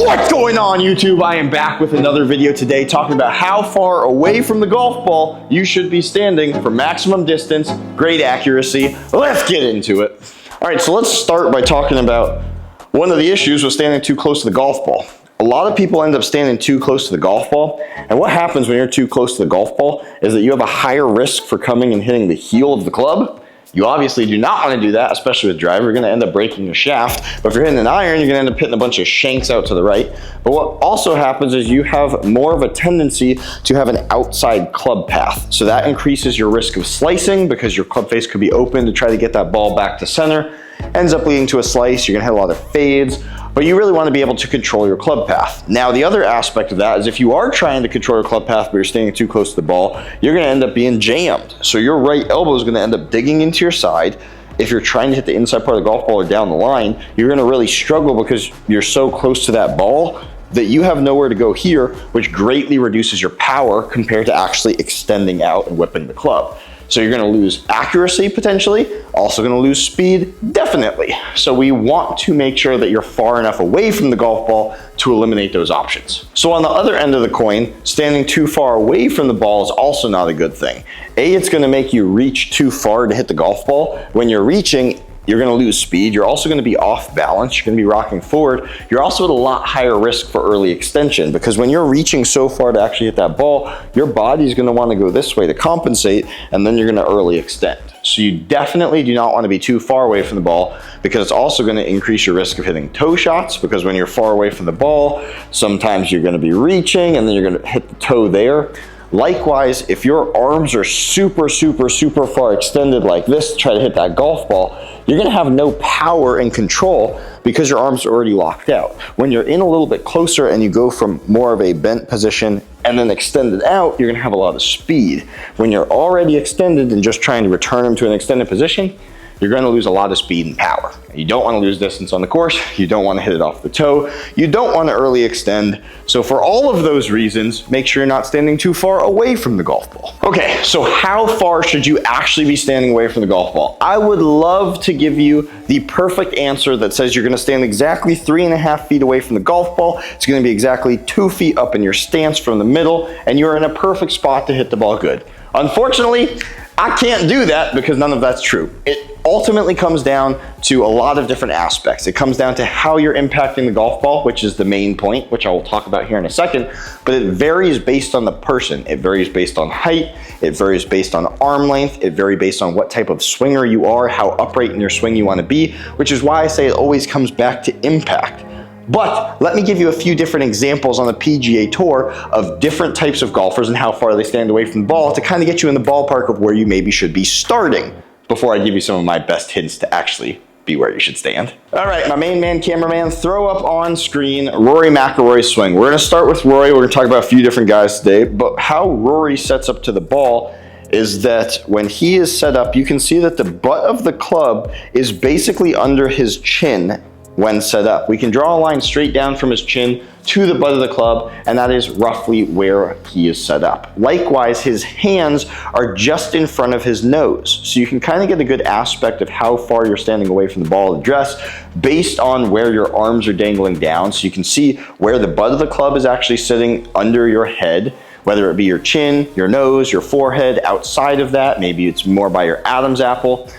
What's going on, YouTube? I am back with another video today talking about how far away from the golf ball you should be standing for maximum distance, great accuracy. Let's get into it. All right, so let's start by talking about one of the issues with standing too close to the golf ball. A lot of people end up standing too close to the golf ball, and what happens when you're too close to the golf ball is that you have a higher risk for coming and hitting the heel of the club. You obviously do not want to do that, especially with driver. You're going to end up breaking your shaft. But if you're hitting an iron, you're going to end up hitting a bunch of shanks out to the right. But what also happens is you have more of a tendency to have an outside club path. So that increases your risk of slicing because your club face could be open to try to get that ball back to center. Ends up leading to a slice. You're going to hit a lot of fades. But you really want to be able to control your club path. Now, the other aspect of that is if you are trying to control your club path but you're standing too close to the ball, you're going to end up being jammed. So your right elbow is going to end up digging into your side. If you're trying to hit the inside part of the golf ball or down the line, you're going to really struggle because you're so close to that ball that you have nowhere to go here, which greatly reduces your power compared to actually extending out and whipping the club. So you're going to lose accuracy potentially, also going to lose speed, definitely. So we want to make sure that you're far enough away from the golf ball to eliminate those options. So on the other end of the coin, standing too far away from the ball is also not a good thing. It's going to make you reach too far to hit the golf ball. When you're reaching, you're going to lose speed. You're also going to be off balance. You're going to be rocking forward. You're also at a lot higher risk for early extension because when you're reaching so far to actually hit that ball, your body is going to want to go this way to compensate, and then you're going to early extend. So you definitely do not want to be too far away from the ball because it's also going to increase your risk of hitting toe shots because when you're far away from the ball, sometimes you're going to be reaching and then you're going to hit the toe there. Likewise, if your arms are super far extended like this to try to hit that golf ball, you're going to have no power and control because your arms are already locked out. When you're in a little bit closer and you go from more of a bent position and then extended out, you're going to have a lot of speed. When you're already extended and just trying to return them to an extended position, you're going to lose a lot of speed and power. You don't want to lose distance on the course. You don't want to hit it off the toe. You don't want to early extend. So for all of those reasons, make sure you're not standing too far away from the golf ball. Okay, so how far should you actually be standing away from the golf ball? I would love to give you the perfect answer that says you're going to stand exactly 3.5 feet away from the golf ball. It's going to be exactly 2 feet up in your stance from the middle, and you're in a perfect spot to hit the ball good. Unfortunately, I can't do that because none of that's true. It ultimately comes down to a lot of different aspects. It comes down to how you're impacting the golf ball, which is the main point, which I will talk about here in a second, but it varies based on the person. It varies based on height. It varies based on arm length. It varies based on what type of swinger you are, how upright in your swing you want to be, which is why I say it always comes back to impact. But let me give you a few different examples on the PGA Tour of different types of golfers and how far they stand away from the ball to kind of get you in the ballpark of where you maybe should be starting before I give you some of my best hints to actually be where you should stand. All right, my main man, cameraman, throw up on screen Rory McIlroy's swing. We're gonna start with Rory. We're gonna talk about a few different guys today, but how Rory sets up to the ball is that when he is set up, you can see that the butt of the club is basically under his chin when set up. We can draw a line straight down from his chin to the butt of the club, and that is roughly where he is set up. Likewise, his hands are just in front of his nose. So you can kind of get a good aspect of how far you're standing away from the ball of the dress based on where your arms are dangling down. So you can see where the butt of the club is actually sitting under your head, whether it be your chin, your nose, your forehead, outside of that, maybe it's more by your Adam's apple.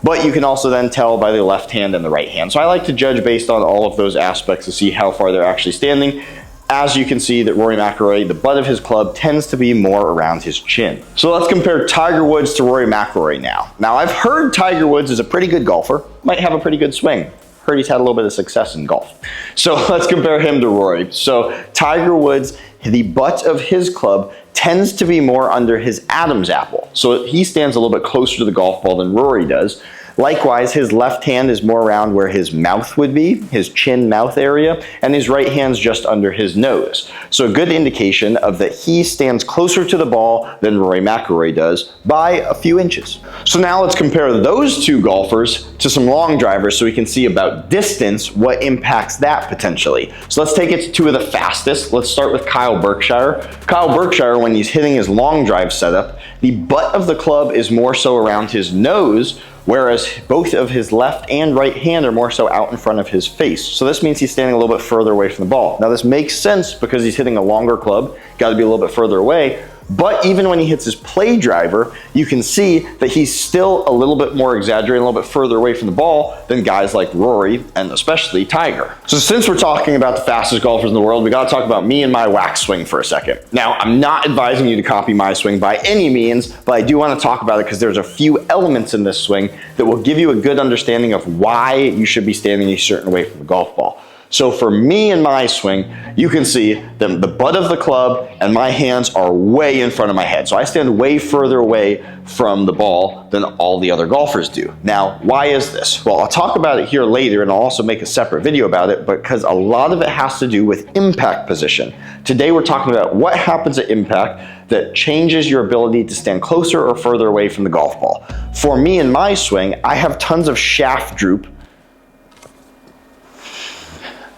But you can also then tell by the left hand and the right hand. So I like to judge based on all of those aspects to see how far they're actually standing. As you can see that Rory McIlroy, the butt of his club tends to be more around his chin. So let's compare Tiger Woods to Rory McIlroy now. Now I've heard Tiger Woods is a pretty good golfer, might have a pretty good swing. Heard he's had a little bit of success in golf. So let's compare him to Rory. So Tiger Woods, the butt of his club tends to be more under his Adam's apple. So he stands a little bit closer to the golf ball than Rory does. Likewise, his left hand is more around where his mouth would be, his chin-mouth area, and his right hand's just under his nose. So a good indication of that he stands closer to the ball than Rory McIlroy does by a few inches. So now let's compare those two golfers to some long drivers so we can see about distance, what impacts that potentially. So let's take it to two of the fastest. Let's start with Kyle Berkshire. Kyle Berkshire, when he's hitting his long drive setup, the butt of the club is more so around his nose, whereas both of his left and right hand are more so out in front of his face. So this means he's standing a little bit further away from the ball. Now this makes sense because he's hitting a longer club, got to be a little bit further away. But even when he hits his play driver, you can see that he's still a little bit more exaggerated, a little bit further away from the ball than guys like Rory and especially Tiger. So since we're talking about the fastest golfers in the world, we got to talk about me and my whack swing for a second. Now, I'm not advising you to copy my swing by any means, but I do want to talk about it because there's a few elements in this swing that will give you a good understanding of why you should be standing a certain way from the golf ball. So for me and my swing, you can see that the butt of the club and my hands are way in front of my head. So I stand way further away from the ball than all the other golfers do. Now, why is this? Well, I'll talk about it here later and I'll also make a separate video about it because a lot of it has to do with impact position. Today we're talking about what happens at impact that changes your ability to stand closer or further away from the golf ball. For me and my swing, I have tons of shaft droop.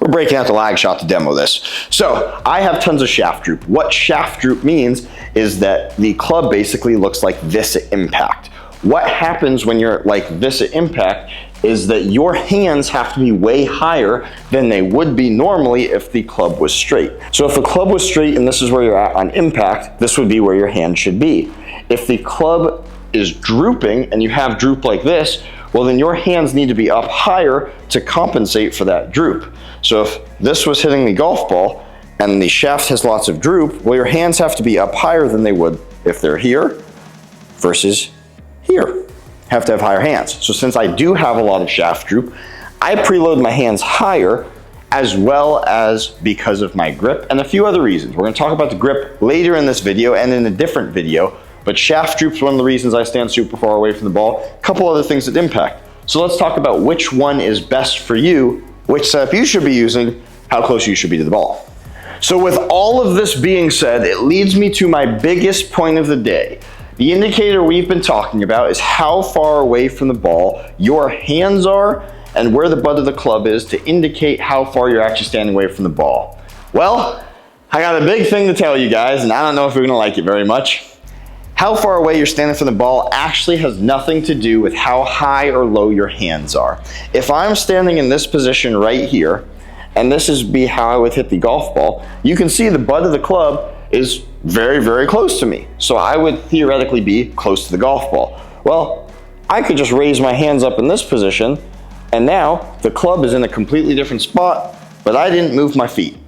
We're breaking out the lag shot to demo this. So I have tons of shaft droop. What shaft droop means is that the club basically looks like this at impact. What happens when you're like this at impact is that your hands have to be way higher than they would be normally if the club was straight. So if the club was straight and this is where you're at on impact, this would be where your hand should be. If the club is drooping and you have droop like this, well then your hands need to be up higher to compensate for that droop. So if this was hitting the golf ball and the shaft has lots of droop, well your hands have to be up higher than they would if they're here versus here. Have to have higher hands. So since I do have a lot of shaft droop, I preload my hands higher as well as because of my grip and a few other reasons. We're going to talk about the grip later in this video and in a different video, but shaft droop is one of the reasons I stand super far away from the ball. A couple other things that impact. So let's talk about which one is best for you, which setup you should be using, how close you should be to the ball. So with all of this being said, it leads me to my biggest point of the day. The indicator we've been talking about is how far away from the ball your hands are and where the butt of the club is to indicate how far you're actually standing away from the ball. Well, I got a big thing to tell you guys, and I don't know if you're gonna like it very much. How far away you're standing from the ball actually has nothing to do with how high or low your hands are. If I'm standing in this position right here, and this is how I would hit the golf ball, you can see the butt of the club is very, very close to me. So I would theoretically be close to the golf ball. Well, I could just raise my hands up in this position, and now the club is in a completely different spot, but I didn't move my feet.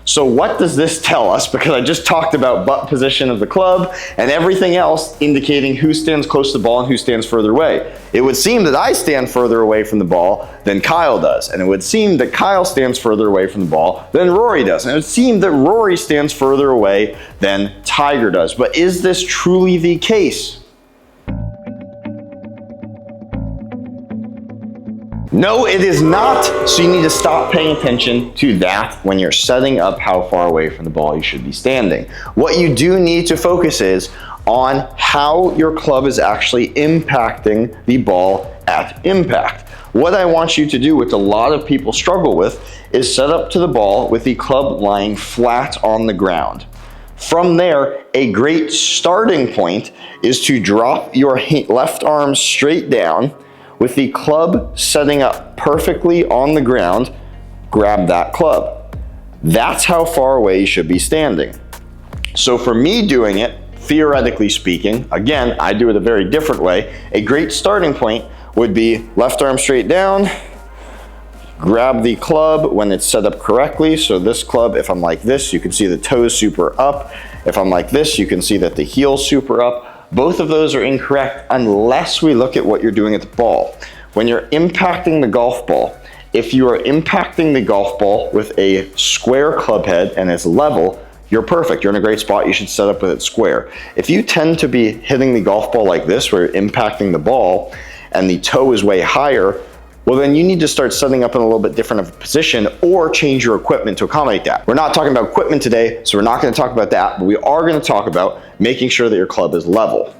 So what does this tell us? Because I just talked about butt position of the club and everything else indicating who stands close to the ball and who stands further away. It would seem that I stand further away from the ball than Kyle does. And it would seem that Kyle stands further away from the ball than Rory does. And it would seem that Rory stands further away than Tiger does. But is this truly the case? No, it is not, so you need to stop paying attention to that when you're setting up how far away from the ball you should be standing. What you do need to focus is on how your club is actually impacting the ball at impact. What I want you to do, which a lot of people struggle with, is set up to the ball with the club lying flat on the ground. From there, a great starting point is to drop your left arm straight down. With the club setting up perfectly on the ground, grab that club. That's how far away you should be standing. So for me doing it, theoretically speaking, again, I do it a very different way. A great starting point would be left arm straight down, grab the club when it's set up correctly. So this club, if I'm like this, you can see the toes super up. If I'm like this, you can see that the heel's super up. Both of those are incorrect unless we look at what you're doing at the ball. When you're impacting the golf ball, if you are impacting the golf ball with a square club head and it's level, you're perfect. You're in a great spot. You should set up with it square. If you tend to be hitting the golf ball like this, where you're impacting the ball and the toe is way higher, well then you need to start setting up in a little bit different of a position or change your equipment to accommodate that. We're not talking about equipment today, so we're not going to talk about that, but we are going to talk about making sure that your club is level.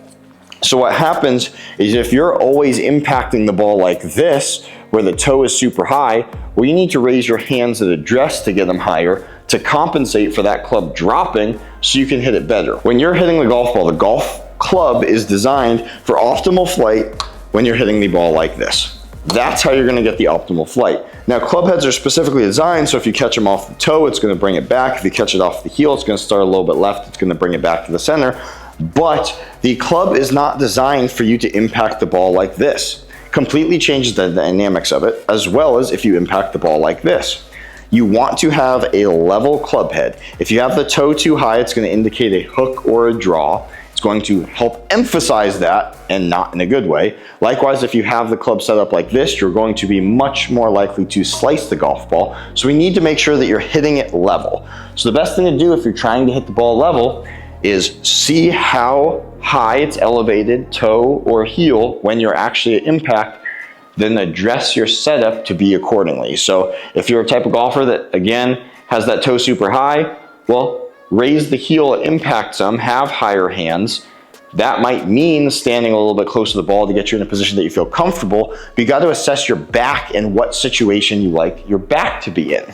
So what happens is if you're always impacting the ball like this, where the toe is super high, well you need to raise your hands at address to get them higher to compensate for that club dropping so you can hit it better. When you're hitting the golf ball, the golf club is designed for optimal flight when you're hitting the ball like this. That's how you're gonna get the optimal flight. Now, club heads are specifically designed so if you catch them off the toe, it's gonna bring it back. If you catch it off the heel, it's gonna start a little bit left, it's gonna bring it back to the center. But the club is not designed for you to impact the ball like this. Completely changes the dynamics of it, as well as if you impact the ball like this. You want to have a level club head. If you have the toe too high, it's gonna indicate a hook or a draw. It's going to help emphasize that and not in a good way. Likewise, if you have the club set up like this, you're going to be much more likely to slice the golf ball. So we need to make sure that you're hitting it level. So the best thing to do if you're trying to hit the ball level is see how high it's elevated, toe or heel, when you're actually at impact, then address your setup to be accordingly. So if you're a type of golfer that, again, has that toe super high, well, raise the heel at impact some, have higher hands. That might mean standing a little bit closer to the ball to get you in a position that you feel comfortable, but you got to assess your back and what situation you like your back to be in.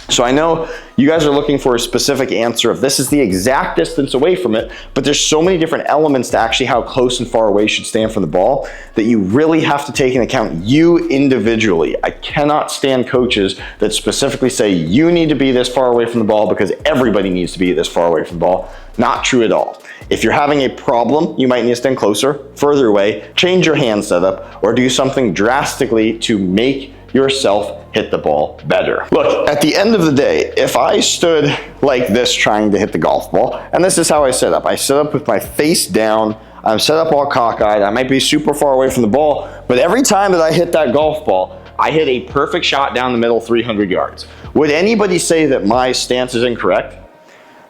So I know you guys are looking for a specific answer of this is the exact distance away from it, but there's so many different elements to actually how close and far away you should stand from the ball that you really have to take into account you individually. I cannot stand coaches that specifically say you need to be this far away from the ball because everybody needs to be this far away from the ball. Not true at all. If you're having a problem, you might need to stand closer, further away, change your hand setup, or do something drastically to make yourself hit the ball better. Look, at the end of the day, if I stood like this trying to hit the golf ball, and this is how I set up. I set up with my face down, I'm set up all cockeyed, I might be super far away from the ball, but every time that I hit that golf ball, I hit a perfect shot down the middle 300 yards. Would anybody say that my stance is incorrect?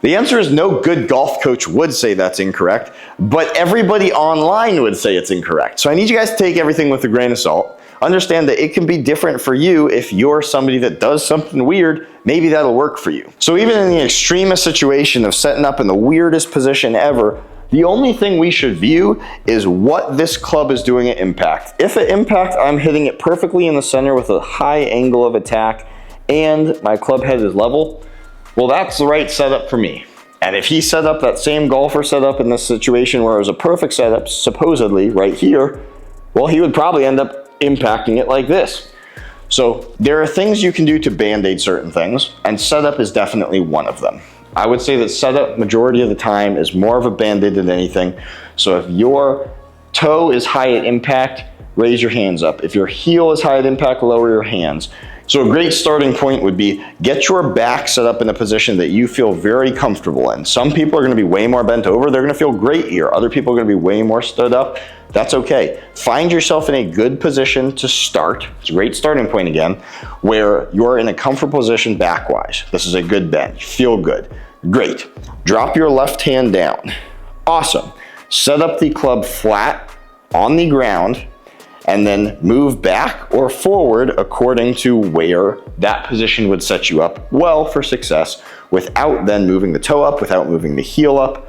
The answer is no good golf coach would say that's incorrect, but everybody online would say it's incorrect. So I need you guys to take everything with a grain of salt. Understand that it can be different for you. If you're somebody that does something weird, maybe that'll work for you. So even in the extremest situation of setting up in the weirdest position ever, the only thing we should view is what this club is doing at impact. If at impact, I'm hitting it perfectly in the center with a high angle of attack and my club head is level, well, that's the right setup for me. And if he set up that same golfer setup in this situation where it was a perfect setup, supposedly right here, well, he would probably end up impacting it like this. So there are things you can do to band-aid certain things, and setup is definitely one of them. I would say that setup majority of the time is more of a band-aid than anything. So if your toe is high at impact, raise your hands up. If your heel is high at impact, lower your hands. So a great starting point would be get your back set up in a position that you feel very comfortable in. Some people are going to be way more bent over. They're going to feel great here. Other people are going to be way more stood up. That's okay. Find yourself in a good position to start. It's a great starting point again, where you're in a comfortable position backwise. This is a good bend. You feel good. Great. Drop your left hand down. Awesome. Set up the club flat on the ground and then move back or forward according to where that position would set you up well for success without then moving the toe up, without moving the heel up.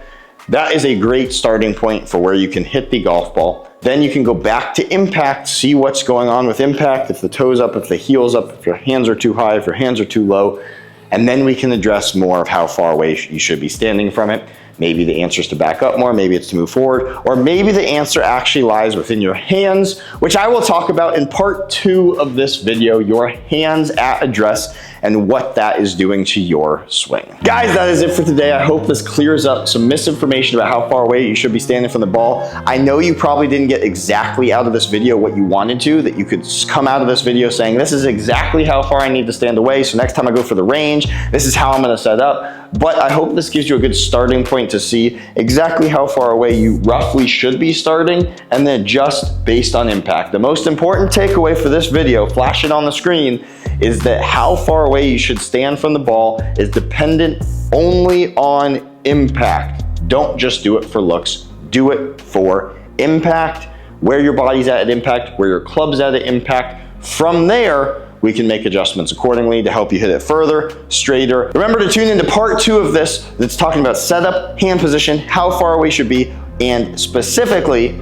That is a great starting point for where you can hit the golf ball. Then you can go back to impact, see what's going on with impact, if the toe's up, if the heel's up, if your hands are too high, if your hands are too low, and then we can address more of how far away you should be standing from it. Maybe the answer is to back up more, maybe it's to move forward, or maybe the answer actually lies within your hands, which I will talk about in part 2 of this video, your hands at address and what that is doing to your swing. Guys, that is it for today. I hope this clears up some misinformation about how far away you should be standing from the ball. I know you probably didn't get exactly out of this video what you wanted to, that you could come out of this video saying, this is exactly how far I need to stand away, so next time I go for the range, this is how I'm gonna set up. But I hope this gives you a good starting point to see exactly how far away you roughly should be starting and then adjust based on impact. The most important takeaway for this video, flash it on the screen, is that how far away you should stand from the ball is dependent only on impact. Don't just do it for looks, do it for impact, where your body's at impact, where your club's at impact. From there, we can make adjustments accordingly to help you hit it further, straighter. Remember to tune into part 2 of this that's talking about setup, hand position, how far away you should be, and specifically,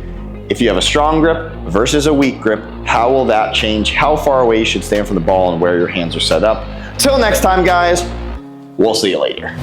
if you have a strong grip versus a weak grip, how will that change how far away you should stand from the ball and where your hands are set up. Till next time, guys, we'll see you later.